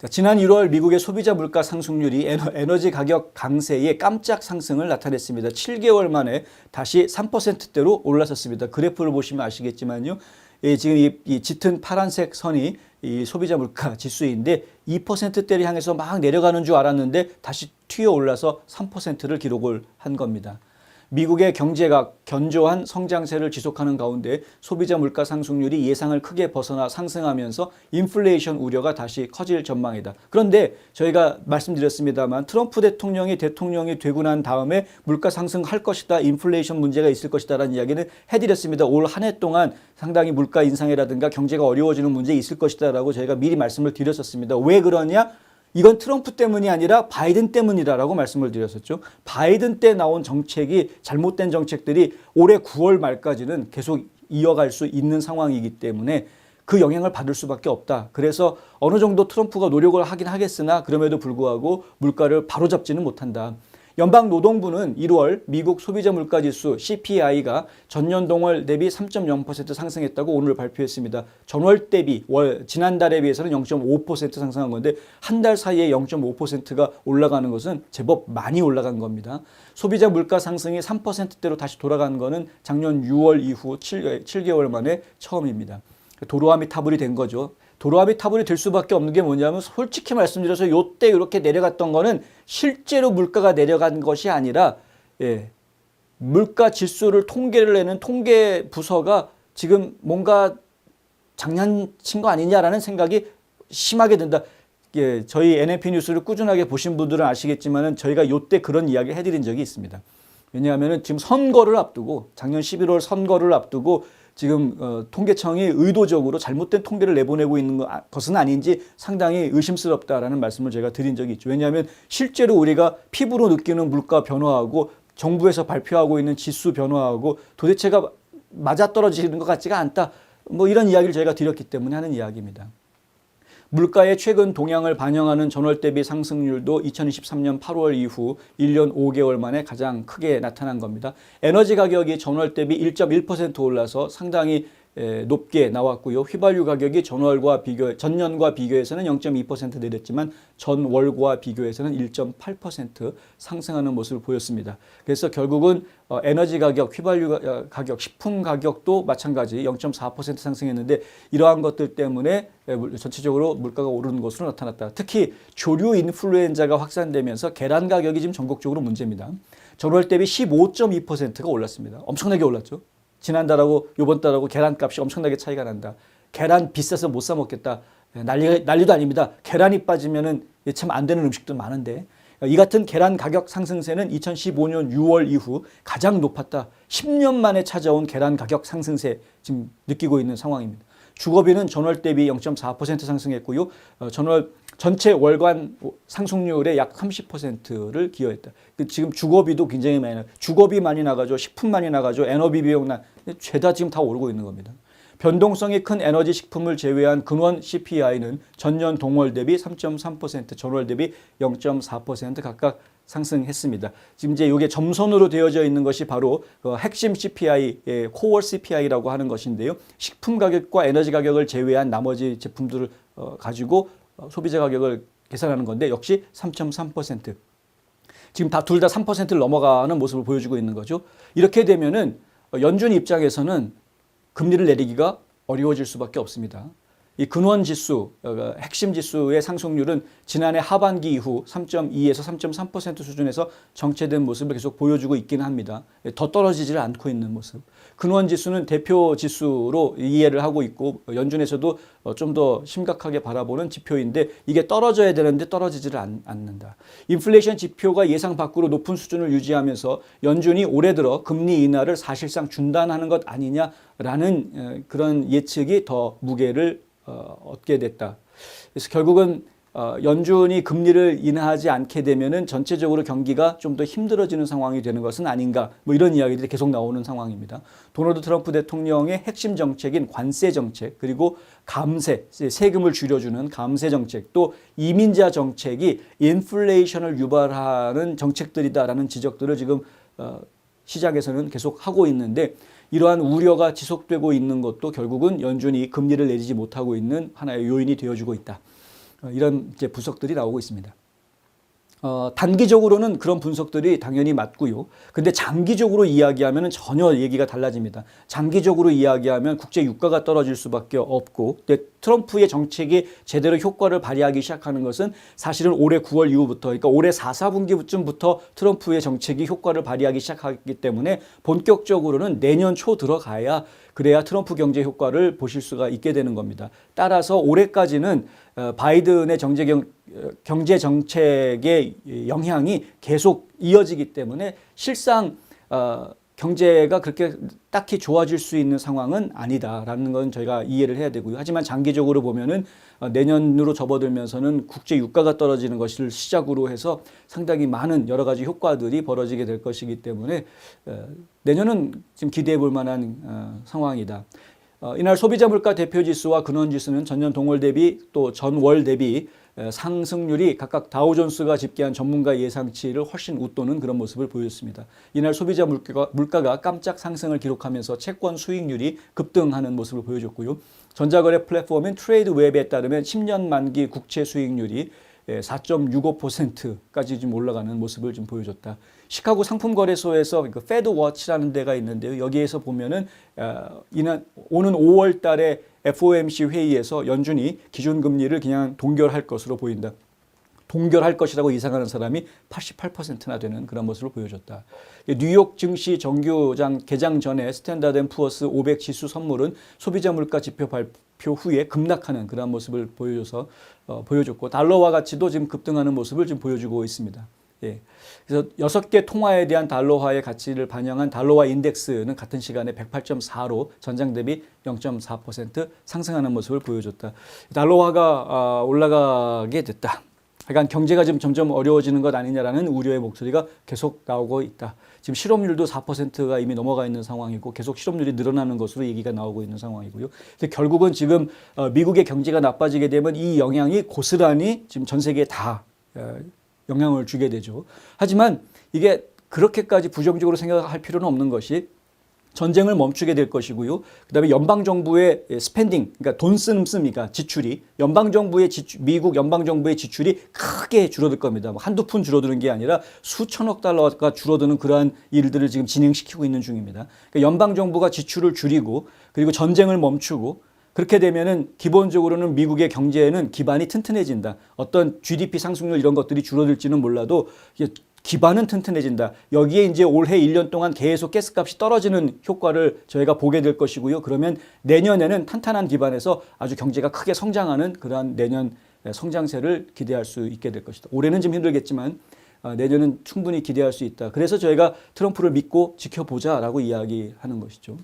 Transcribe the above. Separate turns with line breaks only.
지난 1월 미국의 소비자 물가 상승률이 에너지 가격 강세의 깜짝 상승을 나타냈습니다. 7개월 만에 다시 3%대로 올라섰습니다. 그래프를 보시면 아시겠지만요. 지금 이 짙은 파란색 선이 이 소비자 물가 지수인데 2%대를 향해서 막 내려가는 줄 알았는데 다시 튀어 올라서 3%를 기록을 한 겁니다. 미국의 경제가 견조한 성장세를 지속하는 가운데 소비자 물가 상승률이 예상을 크게 벗어나 상승하면서 인플레이션 우려가 다시 커질 전망이다. 그런데 저희가 말씀드렸습니다만 트럼프 대통령이 되고 난 다음에 물가 상승할 것이다, 인플레이션 문제가 있을 것이다라는 이야기는 해드렸습니다. 올 한 해 동안 상당히 물가 인상이라든가 경제가 어려워지는 문제 있을 것이다라고 저희가 미리 말씀을 드렸었습니다. 왜 그러냐? 이건 트럼프 때문이 아니라 바이든 때문이다라고 말씀을 드렸었죠. 바이든 때 나온 정책이 잘못된 정책들이 올해 9월 말까지는 계속 이어갈 수 있는 상황이기 때문에 그 영향을 받을 수밖에 없다. 그래서 어느 정도 트럼프가 노력을 하긴 하겠으나 그럼에도 불구하고 물가를 바로잡지는 못한다. 연방노동부는 1월 미국 소비자 물가지수 CPI가 전년 동월 대비 3.0% 상승했다고 오늘 발표했습니다. 전월 대비 지난달에 비해서는 0.5% 상승한 건데 한 달 사이에 0.5%가 올라가는 것은 제법 많이 올라간 겁니다. 소비자 물가 상승이 3%대로 다시 돌아간 것은 작년 6월 이후 7개월 만에 처음입니다. 도로아미 타불이 된 거죠. 도로아미 타불이 될 수밖에 없는 게 뭐냐면 솔직히 말씀드려서 요때 이렇게 내려갔던 거는 실제로 물가가 내려간 것이 아니라 물가 지수를 통계를 내는 통계 부서가 지금 뭔가 장난친 거 아니냐라는 생각이 심하게 든다. 저희 NNP 뉴스를 꾸준하게 보신 분들은 아시겠지만은 저희가 요때 그런 이야기를 해드린 적이 있습니다. 왜냐하면은 지금 선거를 앞두고 작년 11월 선거를 앞두고 지금 통계청이 의도적으로 잘못된 통계를 내보내고 있는 것은 아닌지 상당히 의심스럽다라는 말씀을 제가 드린 적이 있죠. 왜냐하면 실제로 우리가 피부로 느끼는 물가 변화하고 정부에서 발표하고 있는 지수 변화하고 도대체가 맞아떨어지는 것 같지가 않다. 뭐 이런 이야기를 저희가 드렸기 때문에 하는 이야기입니다. 물가의 최근 동향을 반영하는 전월 대비 상승률도 2023년 8월 이후 1년 5개월 만에 가장 크게 나타난 겁니다. 에너지 가격이 전월 대비 1.1% 올라서 상당히 높게 나왔고요. 휘발유 가격이 전년과 비교해서는 0.2% 내렸지만 전월과 비교해서는 1.8% 상승하는 모습을 보였습니다. 그래서 결국은 에너지 가격, 휘발유 가격, 식품 가격도 마찬가지 0.4% 상승했는데 이러한 것들 때문에 전체적으로 물가가 오르는 것으로 나타났다. 특히 조류 인플루엔자가 확산되면서 계란 가격이 지금 전국적으로 문제입니다. 전월 대비 15.2%가 올랐습니다. 엄청나게 올랐죠. 지난달하고 이번 달하고 계란값이 엄청나게 차이가 난다. 계란 비싸서 못 사 먹겠다. 난리도 아닙니다. 계란이 빠지면은 참 안 되는 음식도 많은데 이 같은 계란 가격 상승세는 2015년 6월 이후 가장 높았다. 10년 만에 찾아온 계란 가격 상승세 지금 느끼고 있는 상황입니다. 주거비는 전월 대비 0.4% 상승했고요. 전체 월간 상승률의 약 30%를 기여했다. 지금 주거비도 굉장히 많이 나가죠. 주거비 많이 나가죠. 식품 많이 나가죠. 에너비 비용 죄다 지금 다 오르고 있는 겁니다. 변동성이 큰 에너지 식품을 제외한 근원 CPI는 전년 동월 대비 3.3%, 전월 대비 0.4% 각각 상승했습니다. 지금 이제 이게 점선으로 되어져 있는 것이 바로 핵심 CPI, 코어 CPI라고 하는 것인데요. 식품 가격과 에너지 가격을 제외한 나머지 제품들을 가지고 소비자 가격을 계산하는 건데 역시 3.3%. 지금 둘 다 3%를 넘어가는 모습을 보여주고 있는 거죠. 이렇게 되면은 연준 입장에서는 금리를 내리기가 어려워질 수밖에 없습니다. 이 근원 지수, 핵심 지수의 상승률은 지난해 하반기 이후 3.2에서 3.3% 수준에서 정체된 모습을 계속 보여주고 있기는 합니다. 더 떨어지질 않고 있는 모습. 근원 지수는 대표 지수로 이해를 하고 있고 연준에서도 좀 더 심각하게 바라보는 지표인데 이게 떨어져야 되는데 떨어지지를 않는다. 인플레이션 지표가 예상 밖으로 높은 수준을 유지하면서 연준이 올해 들어 금리 인하를 사실상 중단하는 것 아니냐라는 그런 예측이 더 무게를 얻게 됐다. 그래서 결국은 연준이 금리를 인하하지 않게 되면은 전체적으로 경기가 좀 더 힘들어지는 상황이 되는 것은 아닌가, 뭐 이런 이야기들이 계속 나오는 상황입니다. 도널드 트럼프 대통령의 핵심 정책인 관세 정책, 그리고 감세, 세금을 줄여주는 감세 정책, 또 이민자 정책이 인플레이션을 유발하는 정책들이다라는 지적들을 지금 시장에서는 계속 하고 있는데 이러한 우려가 지속되고 있는 것도 결국은 연준이 금리를 내리지 못하고 있는 하나의 요인이 되어주고 있다. 이런 이제 분석들이 나오고 있습니다. 단기적으로는 그런 분석들이 당연히 맞고요. 근데 장기적으로 이야기하면 전혀 얘기가 달라집니다. 장기적으로 이야기하면 국제 유가가 떨어질 수밖에 없고, 근데 트럼프의 정책이 제대로 효과를 발휘하기 시작하는 것은 사실은 올해 9월 이후부터, 그러니까 올해 4, 4분기쯤부터 트럼프의 정책이 효과를 발휘하기 시작하기 때문에 본격적으로는 내년 초 들어가야 그래야 트럼프 경제 효과를 보실 수가 있게 되는 겁니다. 따라서 올해까지는 바이든의 경제 정책의 영향이 계속 이어지기 때문에 실상 경제가 그렇게 딱히 좋아질 수 있는 상황은 아니다라는 건 저희가 이해를 해야 되고요. 하지만 장기적으로 보면은 내년으로 접어들면서는 국제 유가가 떨어지는 것을 시작으로 해서 상당히 많은 여러 가지 효과들이 벌어지게 될 것이기 때문에 내년은 지금 기대해 볼 만한 상황이다. 이날 소비자 물가 대표 지수와 근원 지수는 전년 동월 대비 또 전월 대비 상승률이 각각 다우존스가 집계한 전문가 예상치를 훨씬 웃도는 그런 모습을 보였습니다. 이날 소비자 물가가 깜짝 상승을 기록하면서 채권 수익률이 급등하는 모습을 보여줬고요. 전자거래 플랫폼인 트레이드웹에 따르면 10년 만기 국채 수익률이 4.65%까지 좀 올라가는 모습을 좀 보여줬다. 시카고 상품거래소에서 그 페드워치라는 데가 있는데요. 여기에서 보면은 오는 5월 달에 FOMC 회의에서 연준이 기준금리를 그냥 동결할 것으로 보인다. 동결할 것이라고 예상하는 사람이 88%나 되는 그런 모습을 보여줬다. 뉴욕 증시 정규장 개장 전에 스탠다드 앤 푸어스 500 지수 선물은 소비자 물가 지표 발표 후에 급락하는 그런 모습을 보여줬고 달러화 가치도 지금 급등하는 모습을 지금 보여주고 있습니다. 예. 그래서 6개 통화에 대한 달러화의 가치를 반영한 달러화 인덱스는 같은 시간에 108.4로 전장 대비 0.4% 상승하는 모습을 보여줬다. 달러화가 올라가게 됐다. 그러니까 경제가 지금 점점 어려워지는 것 아니냐라는 우려의 목소리가 계속 나오고 있다. 지금 실업률도 4%가 이미 넘어가 있는 상황이고 계속 실업률이 늘어나는 것으로 얘기가 나오고 있는 상황이고요. 근데 결국은 지금 미국의 경제가 나빠지게 되면 이 영향이 고스란히 지금 전 세계에 다 영향을 주게 되죠. 하지만 이게 그렇게까지 부정적으로 생각할 필요는 없는 것이 전쟁을 멈추게 될 것이고요. 그다음에 연방정부의 스펜딩, 그러니까 돈 쓰니까 지출이 미국 연방정부의 지출이 크게 줄어들 겁니다. 한두 푼 줄어드는 게 아니라 수천억 달러가 줄어드는 그러한 일들을 지금 진행시키고 있는 중입니다. 그러니까 연방정부가 지출을 줄이고 그리고 전쟁을 멈추고 그렇게 되면은 기본적으로는 미국의 경제에는 기반이 튼튼해진다. 어떤 GDP 상승률 이런 것들이 줄어들지는 몰라도 기반은 튼튼해진다. 여기에 이제 올해 1년 동안 계속 가스값이 떨어지는 효과를 저희가 보게 될 것이고요. 그러면 내년에는 탄탄한 기반에서 아주 경제가 크게 성장하는 그러한 내년 성장세를 기대할 수 있게 될 것이다. 올해는 좀 힘들겠지만 내년은 충분히 기대할 수 있다. 그래서 저희가 트럼프를 믿고 지켜보자라고 이야기하는 것이죠.